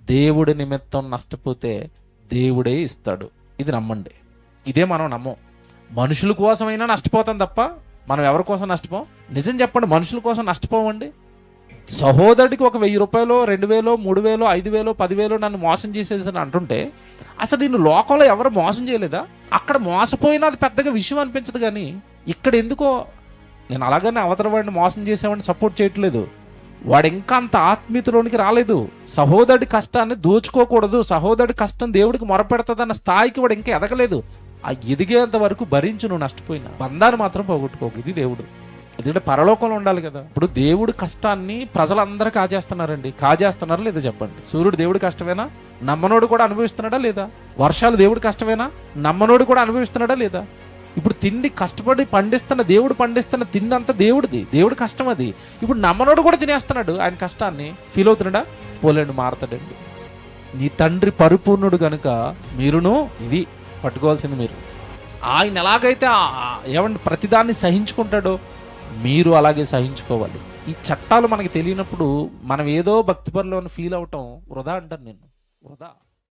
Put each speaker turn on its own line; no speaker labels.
దేవుడి నిమిత్తం నష్టపోతే దేవుడే ఇస్తాడు. ఇది నమ్మండి. ఇదే మనం నమ్మం. మనుషుల కోసమైనా నష్టపోతాం తప్ప మనం ఎవరి కోసం నష్టపోం. నిజం చెప్పండి, మనుషుల కోసం నష్టపోవండి. సహోదరుడికి ఒక 1000 రూపాయలు, 2000, 3000, 5000, 10,000 నన్ను మోసం చేసేసి అంటుంటే అసలు నిన్ను లోకంలో ఎవరు మోసం చేయలేదా? అక్కడ మోసపోయినా అది పెద్దగా విషయం అనిపించదు. కానీ ఇక్కడ ఎందుకో నేను అలాగనే అవతల వాడిని మోసం చేసేవాడిని సపోర్ట్ చేయట్లేదు. వాడు ఇంకా అంత ఆత్మీయతలోనికి రాలేదు. సహోదరుడి కష్టాన్ని దోచుకోకూడదు, సహోదరుడి కష్టం దేవుడికి మొరపెడతాదన్న స్థాయికి వాడు ఇంకా ఎదగలేదు. ఆ ఎదిగేంత వరకు భరించు, నువ్వు నష్టపోయినా బంధాన్ని మాత్రం పోగొట్టుకోకు. ఇది దేవుడు. ఎందుకంటే పరలోకంలో ఉండాలి కదా. ఇప్పుడు దేవుడి కష్టాన్ని ప్రజలందరూ కాజేస్తున్నారా లేదా చెప్పండి? సూర్యుడు దేవుడి కష్టమేనా? నమ్మనోడు కూడా అనుభవిస్తున్నాడా లేదా? వర్షాలు దేవుడి కష్టమేనా? నమ్మనోడు కూడా అనుభవిస్తున్నాడా లేదా? ఇప్పుడు తిండి కష్టపడి దేవుడు పండిస్తున్న తిండి అంతా దేవుడిది, దేవుడి కష్టం అది. ఇప్పుడు నమ్మనోడు కూడా తినేస్తున్నాడు ఆయన కష్టాన్ని. ఫీల్ అవుతున్నాడా? పోలేండి, మారతాడండి. నీ తండ్రి పరిపూర్ణుడు గనుక మీరును ఇది పట్టుకోవాల్సింది. మీరు ఆయన ఎలాగైతే ఏమంటే ప్రతిదాన్ని సహించుకుంటాడో మీరు అలాగే సహించుకోవాలి. ఈ చట్టాలు మనకి తెలియనప్పుడు మనం ఏదో భక్తిపరులో ఫీల్ అవటం వృధా అంటాను నేను. వృధా.